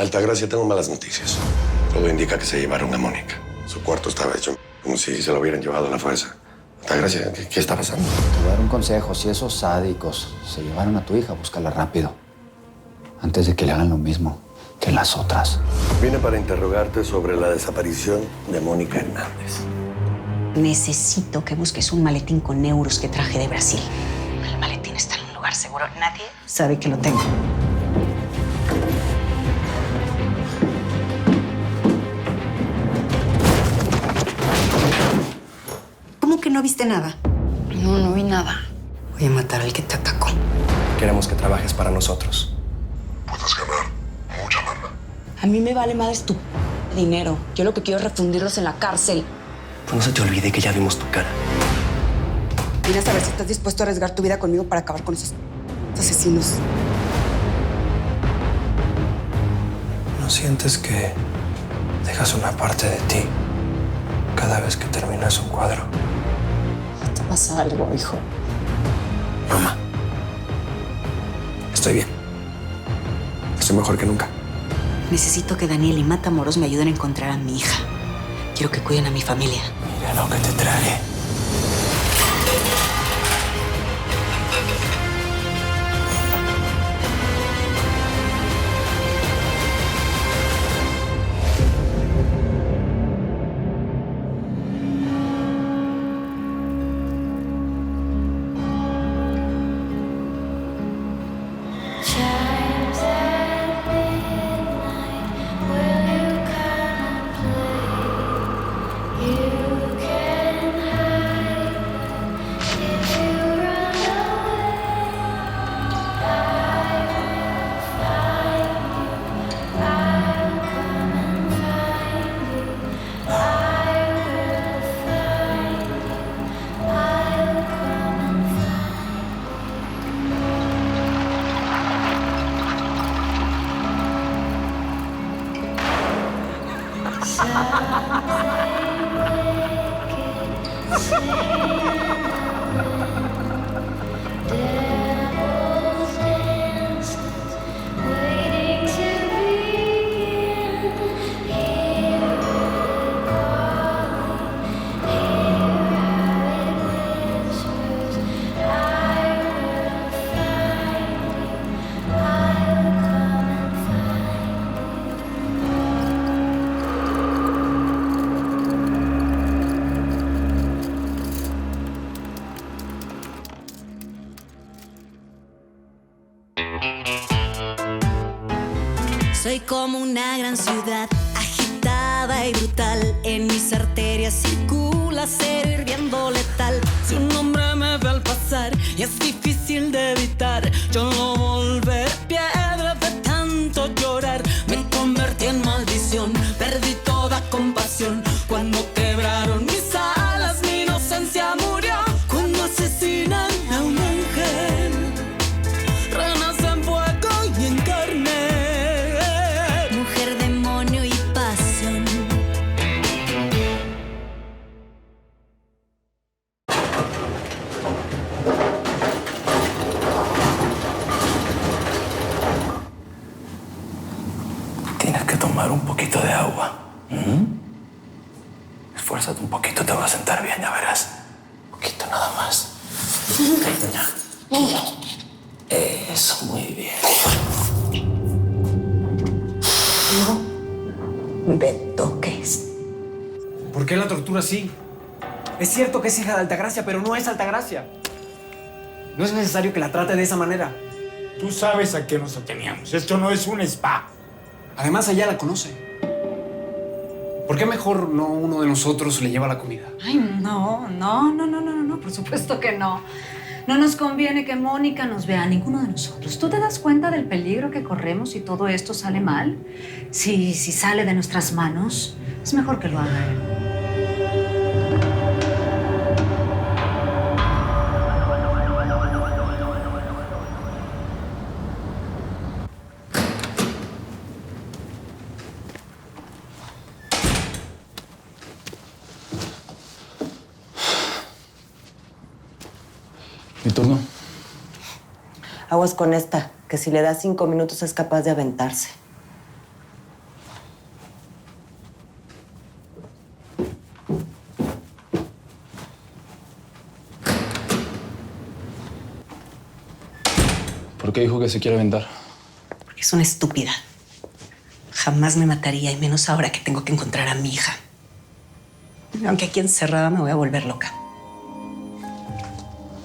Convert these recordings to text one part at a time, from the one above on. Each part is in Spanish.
Altagracia, tengo malas noticias. Todo indica que se llevaron a Mónica. Su cuarto estaba hecho como si se lo hubieran llevado a la fuerza. Altagracia, ¿qué está pasando? Te voy a dar un consejo. Si esos sádicos se llevaron a tu hija, búscala rápido. Antes de que le hagan lo mismo que las otras. Vine para interrogarte sobre la desaparición de Mónica Hernández. Necesito que busques un maletín con euros que traje de Brasil. El maletín está en un lugar seguro. Nadie sabe que lo tengo. ¿Cómo que no viste nada? No vi nada. Voy a matar al que te atacó. Queremos que trabajes para nosotros. Puedes ganar mucha lana. A mí me vale madres tu dinero. Yo lo que quiero es refundirlos en la cárcel. Pues no se te olvide que ya vimos tu cara. Vine a saber si estás dispuesto a arriesgar tu vida conmigo para acabar con esos asesinos. ¿No sientes que dejas una parte de ti cada vez que terminas un cuadro? ¿Te pasa algo, hijo? Mamá, estoy bien. Estoy mejor que nunca. Necesito que Daniel y Matamoros me ayuden a encontrar a mi hija. Quiero que cuiden a mi familia. Mira lo que te traje. Soy como una gran ciudad, agitada y brutal. En mis arterias circula acero hirviendo letal. Si un hombre me ve al pasar y es difícil de evitar, yo no volveré piedra de tanto llorar. Me convertí en maldición, perdí toda compasión. Cuando quebraron mis alas, mi inocencia murió. Cuando asesinan a una mujer, renace en fuego y en carne. Tienes que tomar un poquito de agua. Esfuérzate un poquito, te va a sentar bien, ya verás. Un poquito nada más. Eso, muy bien. No me toques. ¿Por qué la tortura así? Es cierto que es hija de Altagracia, pero no es Altagracia. No es necesario que la trate de esa manera. Tú sabes a qué nos ateníamos. Esto no es un spa. Además, ella la conoce. ¿Por qué mejor no uno de nosotros le lleva la comida? Ay, no, por supuesto que no. No nos conviene que Mónica nos vea a ninguno de nosotros. ¿Tú te das cuenta del peligro que corremos si todo esto sale mal? Si sale de nuestras manos, es mejor que lo haga él. ¿Mi turno? Aguas con esta, que si le das 5 minutos es capaz de aventarse. ¿Por qué dijo que se quiere aventar? Porque es una estúpida. Jamás me mataría, y menos ahora que tengo que encontrar a mi hija. Aunque aquí encerrada me voy a volver loca.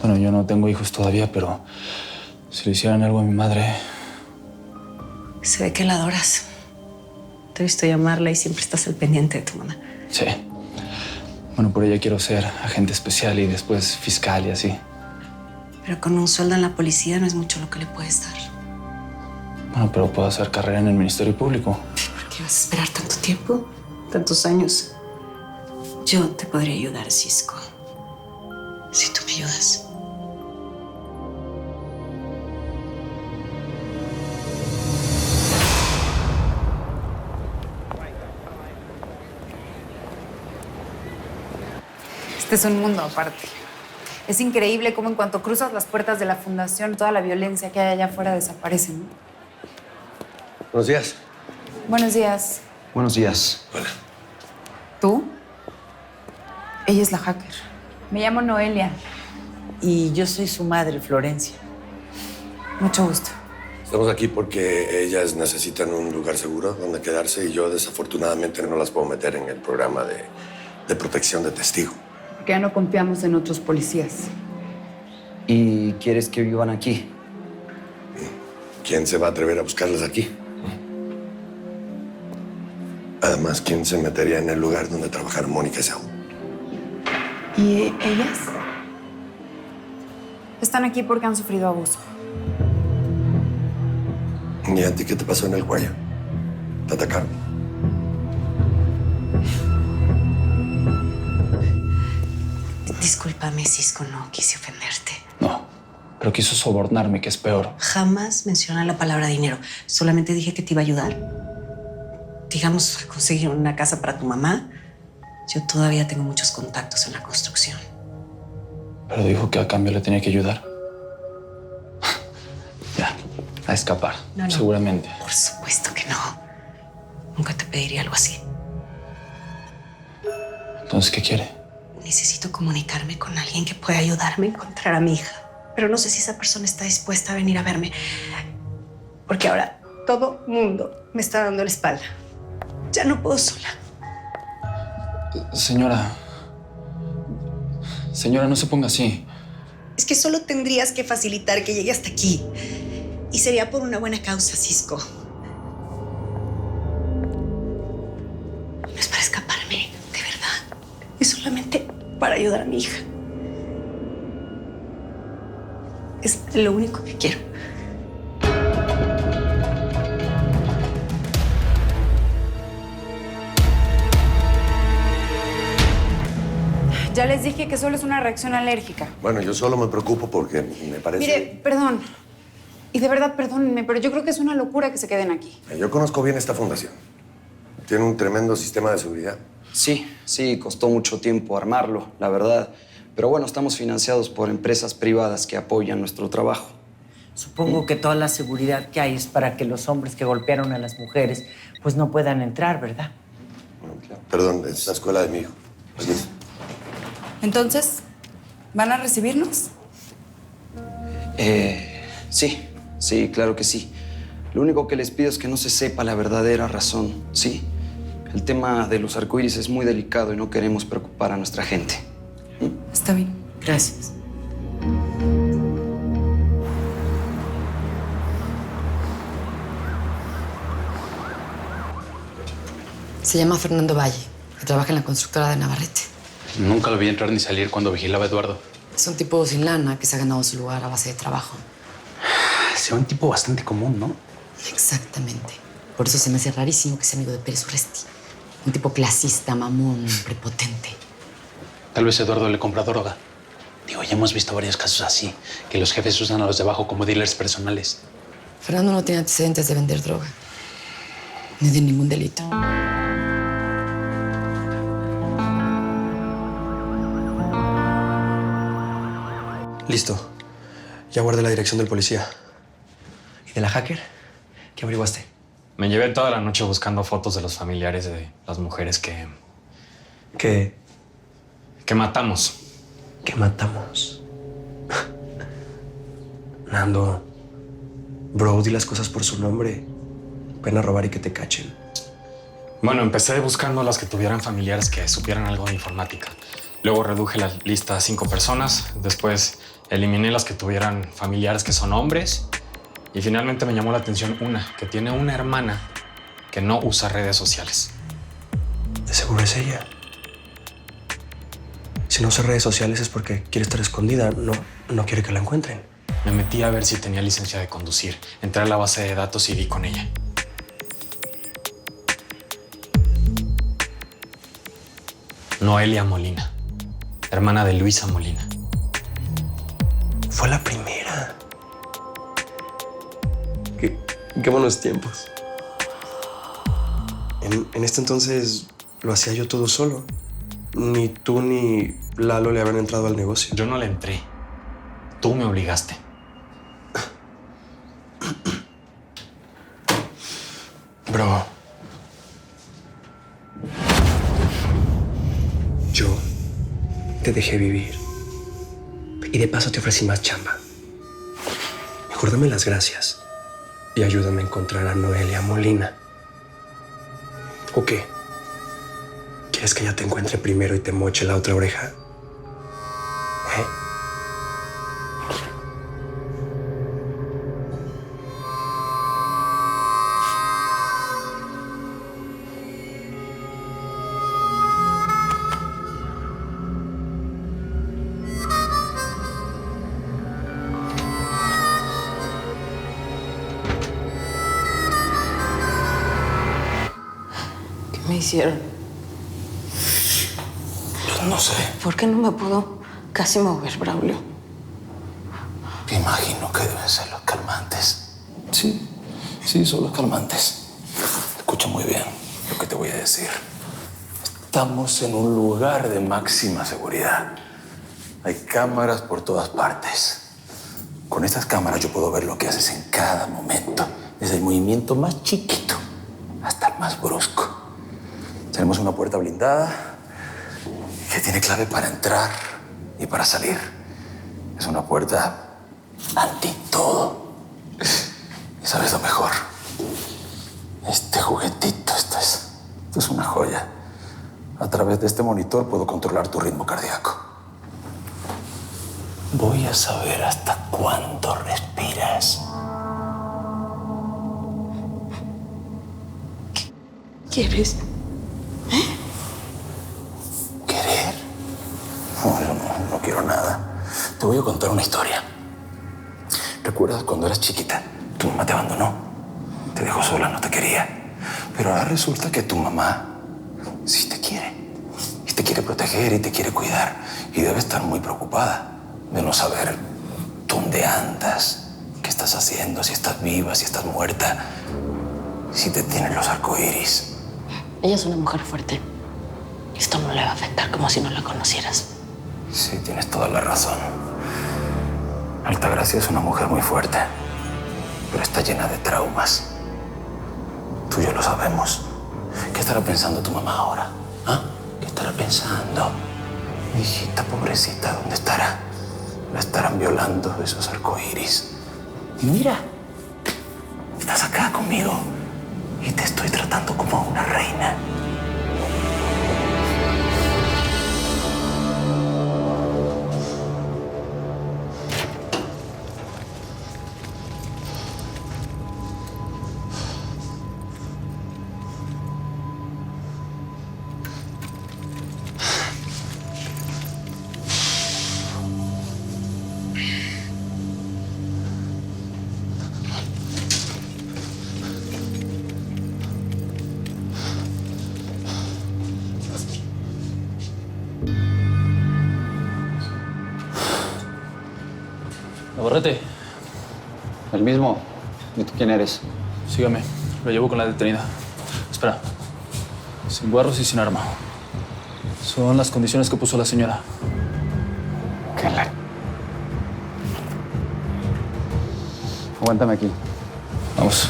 Bueno, yo no tengo hijos todavía, pero si le hicieran algo a mi madre... Se ve que la adoras. Te he visto llamarla y siempre estás al pendiente de tu mamá. Sí. Bueno, por ella quiero ser agente especial y después fiscal y así. Pero con un sueldo en la policía no es mucho lo que le puedes dar. Bueno, pero puedo hacer carrera en el Ministerio Público. ¿Por qué vas a esperar tanto tiempo? ¿Tantos años? Yo te podría ayudar, Cisco. Si tú me ayudas. Este es un mundo aparte. Es increíble cómo en cuanto cruzas las puertas de la fundación, toda la violencia que hay allá afuera desaparece, ¿no? Buenos días. Buenos días. Buenos días. Hola. ¿Tú? Ella es la hacker. Me llamo Noelia. Y yo soy su madre, Florencia. Mucho gusto. Estamos aquí porque ellas necesitan un lugar seguro donde quedarse y yo desafortunadamente no las puedo meter en el programa de protección de testigo. Porque ya no confiamos en otros policías. ¿Y quieres que vivan aquí? ¿Quién se va a atrever a buscarlas aquí? Además, ¿quién se metería en el lugar donde trabajaron Mónica y Saúl? ¿Y ellas? Están aquí porque han sufrido abuso. ¿Y a ti qué te pasó en el cuello? ¿Te atacaron? Discúlpame, Cisco, no quise ofenderte. No, pero quiso sobornarme, que es peor. Jamás mencioné la palabra dinero. Solamente dije que te iba a ayudar. Digamos, a conseguir una casa para tu mamá. Yo todavía tengo muchos contactos en la construcción. Pero dijo que a cambio le tenía que ayudar. Ya, a escapar, No. seguramente. Por supuesto que no. Nunca te pediría algo así. Entonces, ¿qué quiere? Necesito comunicarme con alguien que pueda ayudarme a encontrar a mi hija. Pero no sé si esa persona está dispuesta a venir a verme. Porque ahora todo mundo me está dando la espalda. Ya no puedo sola. Señora, no se ponga así. Es que solo tendrías que facilitar que llegue hasta aquí. Y sería por una buena causa, Cisco. No es para escaparme, de verdad. Es solamente para ayudar a mi hija. Es lo único que quiero. Ya les dije que solo es una reacción alérgica. Bueno, yo solo me preocupo porque me parece... Mire, perdón. Y de verdad, perdónenme, pero yo creo que es una locura que se queden aquí. Yo conozco bien esta fundación. Tiene un tremendo sistema de seguridad. Sí, costó mucho tiempo armarlo, la verdad. Pero bueno, estamos financiados por empresas privadas que apoyan nuestro trabajo. Supongo que toda la seguridad que hay es para que los hombres que golpearon a las mujeres pues no puedan entrar, ¿verdad? Perdón, es la escuela de mi hijo. Permiso. Entonces, ¿van a recibirnos? Sí, claro que sí. Lo único que les pido es que no se sepa la verdadera razón, ¿sí? El tema de los arcoíris es muy delicado y no queremos preocupar a nuestra gente. Está bien. Gracias. Se llama Fernando Valle, que trabaja en la constructora de Navarrete. Nunca lo vi entrar ni salir cuando vigilaba a Eduardo. Es un tipo sin lana que se ha ganado su lugar a base de trabajo. Se ve un tipo bastante común, ¿no? Exactamente. Por eso se me hace rarísimo que sea amigo de Pérez Urresti. Un tipo clasista, mamón, prepotente. Tal vez Eduardo le compra droga. Digo, ya hemos visto varios casos así, que los jefes usan a los de abajo como dealers personales. Fernando no tiene antecedentes de vender droga. Ni de ningún delito. Listo. Ya guardé la dirección del policía. ¿Y de la hacker? ¿Qué averiguaste? Me llevé toda la noche buscando fotos de los familiares de las mujeres que matamos. ¿Qué matamos? Nando, Bro, di las cosas por su nombre. Ven a robar y que te cachen. Bueno, empecé buscando las que tuvieran familiares que supieran algo de informática. Luego reduje la lista a 5 personas. Después eliminé las que tuvieran familiares que son hombres. Y finalmente me llamó la atención una, que tiene una hermana que no usa redes sociales. De seguro es ella. Si no usa redes sociales es porque quiere estar escondida. No quiere que la encuentren. Me metí a ver si tenía licencia de conducir. Entré a la base de datos y di con ella. Noelia Molina, hermana de Luisa Molina. Fue la primera. Qué buenos tiempos. En este entonces lo hacía yo todo solo. Ni tú ni Lalo le habían entrado al negocio. Yo no le entré. Tú me obligaste. Bro. Yo te dejé vivir. Y de paso te ofrecí más chamba. Mejor dame las gracias. Y ayúdame a encontrar a Noelia Molina. ¿O qué? ¿Quieres que ella te encuentre primero y te moche la otra oreja? ¿Eh? ¿Qué me hicieron? No sé. ¿Por qué no me puedo casi mover, Braulio? Me imagino que deben ser los calmantes. Sí, son los calmantes. Escucha muy bien lo que te voy a decir. Estamos en un lugar de máxima seguridad. Hay cámaras por todas partes. Con estas cámaras yo puedo ver lo que haces en cada momento, desde el movimiento más chiquito hasta el más brusco. Tenemos una puerta blindada que tiene clave para entrar y para salir. Es una puerta anti todo. ¿Y sabes lo mejor? Este juguetito, esto es una joya. A través de este monitor puedo controlar tu ritmo cardíaco. Voy a saber hasta cuándo respiras. ¿Qué quieres? ¿Querer? No quiero nada. Te voy a contar una historia. ¿Recuerdas cuando eras chiquita? Tu mamá te abandonó. Te dejó sola, no te quería. Pero ahora resulta que tu mamá sí te quiere. Y te quiere proteger y te quiere cuidar. Y debe estar muy preocupada de no saber dónde andas, qué estás haciendo, si estás viva, si estás muerta, si te tienen los arcoíris. Ella es una mujer fuerte. Esto no le va a afectar como si no la conocieras. Sí, tienes toda la razón. Altagracia es una mujer muy fuerte, pero está llena de traumas. Tú y yo lo sabemos. ¿Qué estará pensando tu mamá ahora? ¿Ah? ¿Qué estará pensando? Mi hijita pobrecita, ¿dónde estará? La estarán violando esos arcoíris. Y mira, estás acá conmigo y te estoy tratando como a una reina. Navarrete. El mismo. ¿Y tú quién eres? Sígame. Lo llevo con la detenida. Espera. Sin guarros y sin arma. Son las condiciones que puso la señora. ¿Qué la...? Aguántame aquí. Vamos.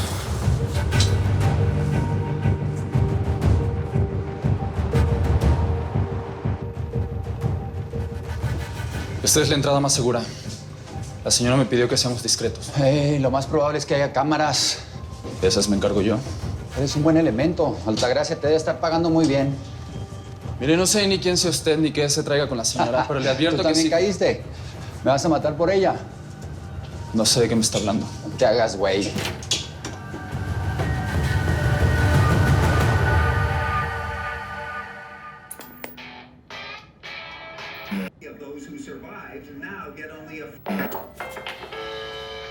Esta es la entrada más segura. La señora me pidió que seamos discretos. Lo más probable es que haya cámaras. De esas me encargo yo. Eres un buen elemento. Altagracia te debe estar pagando muy bien. Mire, no sé ni quién sea usted ni qué se traiga con la señora, pero le advierto ¿Tú que también sí. caíste? ¿Me vas a matar por ella? No sé de qué me está hablando. No te hagas, güey.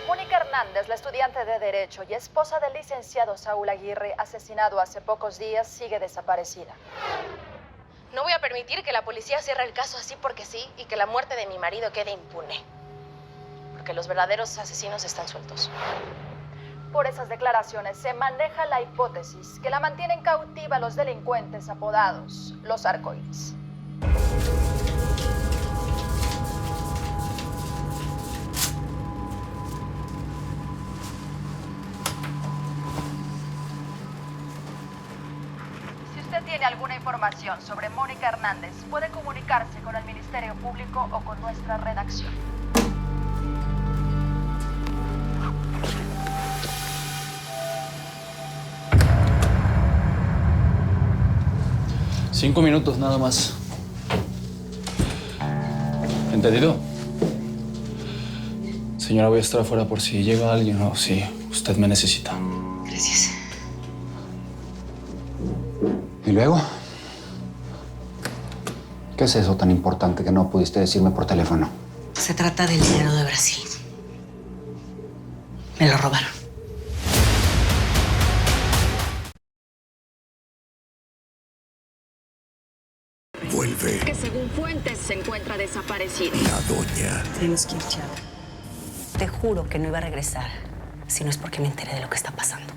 Mónica Hernández, la estudiante de Derecho y esposa del licenciado Saúl Aguirre, asesinado hace pocos días, sigue desaparecida. No voy a permitir que la policía cierre el caso así porque sí y que la muerte de mi marido quede impune. Porque los verdaderos asesinos están sueltos. Por esas declaraciones se maneja la hipótesis que la mantienen cautiva los delincuentes apodados los arcoíris. Si usted tiene alguna información sobre Mónica Hernández, puede comunicarse con el Ministerio Público o con nuestra redacción. Cinco minutos nada más. ¿Entendido? Señora, voy a estar afuera por si llega alguien o si usted me necesita. Gracias. ¿Y luego? ¿Qué es eso tan importante que no pudiste decirme por teléfono? Se trata del dinero de Brasil. Me lo robaron. Vuelve Que según fuentes se encuentra desaparecida. la doña. Tenemos que ir, Chava. Te juro que no iba a regresar si no es porque me enteré de lo que está pasando.